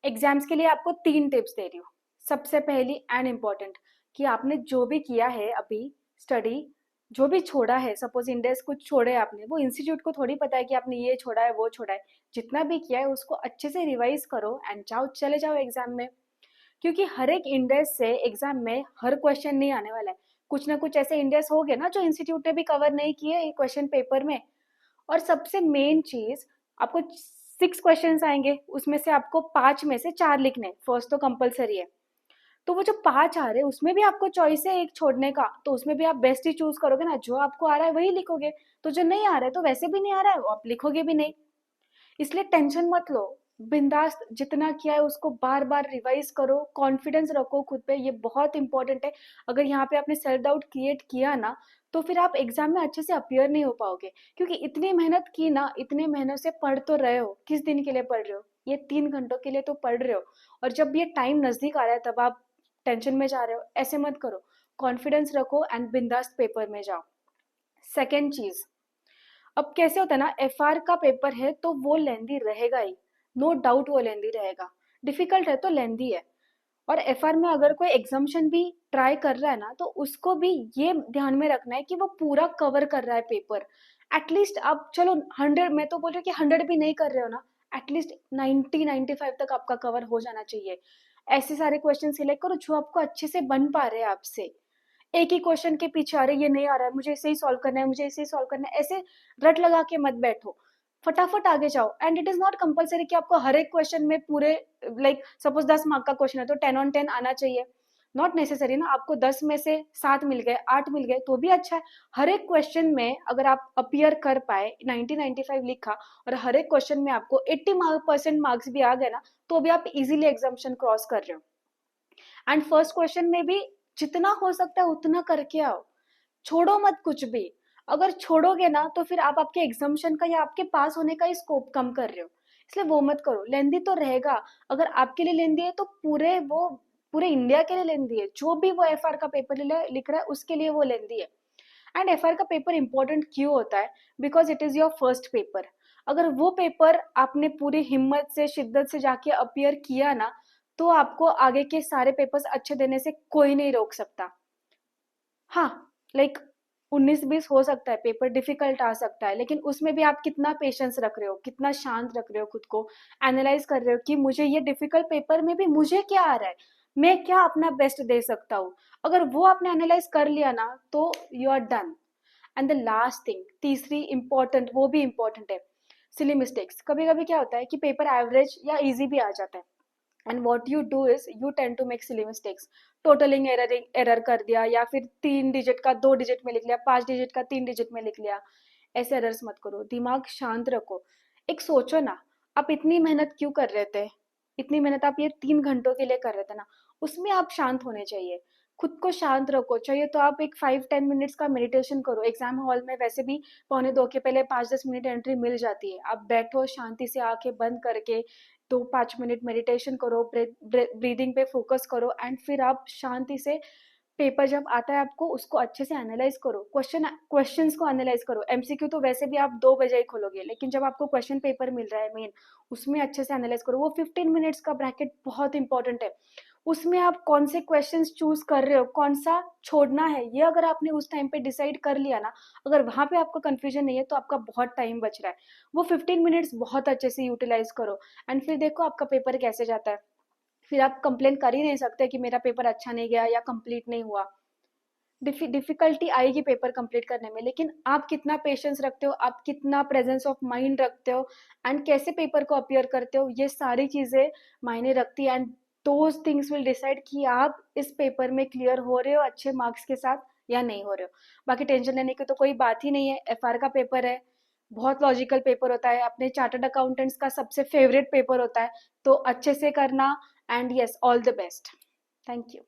Exams के लिए आपको 3 टिप्स दे रही हूँ। सबसे पहली एंड इम्पॉर्टेंट, कि आपने जो भी किया है अभी स्टडी, जो भी छोड़ा है, सपोज इंडेक्स कुछ छोड़े आपने, वो इंस्टीट्यूट को थोड़ी पता है कि आपने ये छोड़ा है वो छोड़ा है। जितना भी किया है उसको अच्छे से रिवाइज करो एंड चले जाओ एग्जाम में। क्योंकि हर एक इंडेक्स से एग्जाम में हर क्वेश्चन नहीं आने वाला है। कुछ ना कुछ ऐसे इंडेक्स हो गए ना जो इंस्टीट्यूट ने भी कवर नहीं किए क्वेश्चन पेपर में। और सबसे मेन चीज, आपको 6 क्वेश्चंस आएंगे, उसमें से आपको 5 में से 4 लिखने, फर्स्ट तो कंपलसरी है। तो वो जो 5 आ रहे हैं उसमें भी आपको चॉइस है एक छोड़ने का, तो उसमें भी आप बेस्ट ही चूज करोगे ना, जो आपको आ रहा है वही लिखोगे। तो जो नहीं आ रहा है तो वैसे भी नहीं आ रहा है, वो आप लिखोगे भी नहीं। इसलिए टेंशन मत लो, बिंदास जितना किया है उसको बार बार रिवाइज करो, कॉन्फिडेंस रखो खुद पे, ये बहुत इंपॉर्टेंट है। अगर यहाँ पे आपने सेल्फ डाउट क्रिएट किया ना, तो फिर आप एग्जाम में अच्छे से अपियर नहीं हो पाओगे। क्योंकि इतनी मेहनत की ना, इतने मेहनत से पढ़ तो रहे हो, किस दिन के लिए पढ़ रहे हो, ये 3 घंटों के लिए तो पढ़ रहे हो। और जब ये टाइम नजदीक आ रहा है तब आप टेंशन में जा रहे हो, ऐसे मत करो। कॉन्फिडेंस रखो एंड बिंदास पेपर में जाओ। सेकेंड चीज, अब कैसे होता है ना, एफआर का पेपर है तो वो लेंदी रहेगा ही, नो डाउट वो लेंदी रहेगा। डिफिकल्ट है तो लेंदी है। और एफआर में अगर कोई एग्जाम्शन भी ट्राई कर रहा है ना, तो उसको भी ये ध्यान में रखना है कि वो पूरा कवर कर रहा है पेपर। एटलीस्ट आप चलो 100, मैं तो बोल रही हूँ कि 100 भी नहीं कर रहे हो ना, एटलीस्ट 90-95 तक आपका कवर हो जाना चाहिए। ऐसे सारे क्वेश्चन सिलेक्ट करो जो आपको अच्छे से बन पा रहे हैं आपसे। एक ही क्वेश्चन के पीछे आ रहे, ये नहीं आ रहा है मुझे इसे ही सॉल्व करना है, मुझे इसे ही सॉल्व करना है, ऐसे रट लगा के मत बैठो। फटाफट आगे जाओ। And it is not compulsory कि आपको हर एक क्वेश्चन में पूरे, लाइक सपोज 10 मार्क का क्वेश्चन है तो 10 on 10 आना चाहिए। नॉट नेसेसरी ना, आपको 10 में से 7 मिल गए, 8 मिल गए तो भी अच्छा है। हर एक क्वेश्चन में अगर आप अपियर कर पाए, 90-95 लिखा, और हर एक क्वेश्चन में आपको 80% मार्क्स भी आ गए ना, तो भी आप इजीली एग्जाम्शन क्रॉस कर रहे हो। एंड फर्स्ट क्वेश्चन में भी जितना हो सकता है उतना करके आओ, छोड़ो मत कुछ भी। अगर छोड़ोगे ना तो फिर आप आपके एग्जाम्शन का या आपके पास होने का ही स्कोप कम कर रहे हो। इसलिए वो मत करो, लेंदी तो रहेगा। अगर आपके लिए लेंदी है तो पूरे इंडिया के लिए लेंदी है। जो भी वो एफआर का पेपर लिख रहा है उसके लिए वो लेंदी है। एंड एफआर का पेपर इंपॉर्टेंट क्यों होता है? Because it is your first paper. अगर वो पेपर आपने पूरी हिम्मत से, शिद्दत से जाके अपियर किया ना, तो आपको आगे के सारे पेपर्स अच्छे देने से कोई नहीं रोक सकता। हाँ, लाइक 19-20 हो सकता है पेपर डिफिकल्ट आ सकता है, लेकिन उसमें भी आप कितना पेशेंस रख रहे हो, कितना शांत रख रहे हो खुद को, एनालाइज कर रहे हो कि मुझे ये डिफिकल्ट पेपर में भी मुझे क्या आ रहा है, मैं क्या अपना बेस्ट दे सकता हूँ। अगर वो आपने एनालाइज कर लिया ना, तो you are done. And the last thing, तीसरी इंपॉर्टेंट, वो भी इंपॉर्टेंट है, सिली मिस्टेक्स। कभी कभी क्या होता है कि पेपर एवरेज या इजी भी आ जाता है, and what you do is you tend to make silly mistakes. Totalling error कर दिया, या फिर 3 डिजिट का 2 डिजिट में लिख लिया, 5 डिजिट का 3 डिजिट में लिख लिया। ऐसे एरर्स मत करो, दिमाग शांत रखो। एक सोचो ना, आप इतनी मेहनत क्यों कर रहे थे, इतनी मेहनत आप ये 3 घंटों के लिए कर रहे थे ना, उसमें आप शांत होने चाहिए। खुद को शांत रखो, चाहिए तो आप एक 5-10 मिनट्स का मेडिटेशन करो। एग्जाम हॉल में वैसे भी 1:45 के पहले 5-10 मिनट एंट्री मिल जाती है। आप बैठो शांति से, आंखें बंद करके 2-5 मिनट मेडिटेशन करो, ब्रीदिंग पे फोकस करो, एंड फिर आप शांति से पेपर जब आता है आपको उसको अच्छे से एनालाइज करो। क्वेश्चंस को एनालाइज करो। एमसीक्यू तो वैसे भी आप 2 बजे ही खोलोगे, लेकिन जब आपको क्वेश्चन पेपर मिल रहा है मेन, उसमें अच्छे से एनालाइज करो। वो 15 मिनट्स का ब्रैकेट बहुत इंपॉर्टेंट है। उसमें आप कौन से क्वेश्चंस चूज कर रहे हो, कौन सा छोड़ना है, ये अगर आपने उस टाइम पे डिसाइड कर लिया ना, अगर वहां पे आपको कंफ्यूजन नहीं है तो आपका बहुत टाइम बच रहा है। वो 15 मिनट्स बहुत अच्छे से यूटिलाइज करो, एंड फिर देखो आपका पेपर कैसे जाता है। फिर आप कंप्लेन कर ही नहीं सकते कि मेरा पेपर अच्छा नहीं गया या कंप्लीट नहीं हुआ। डिफिकल्टी आएगी पेपर कंप्लीट करने में, लेकिन आप कितना पेशेंस रखते हो, आप कितना प्रेजेंस ऑफ माइंड रखते हो, एंड कैसे पेपर को अपियर करते हो, ये सारी चीजें मायने रखती है। And those things will decide कि आप इस पेपर में क्लियर हो रहे हो अच्छे मार्क्स के साथ या नहीं हो रहे हो। बाकी टेंशन लेने की तो कोई बात ही नहीं है, एफआर का पेपर है, बहुत लॉजिकल पेपर होता है, अपने चार्टर्ड अकाउंटेंट्स का सबसे फेवरेट पेपर होता है। तो अच्छे से करना, and yes, all the best. Thank you.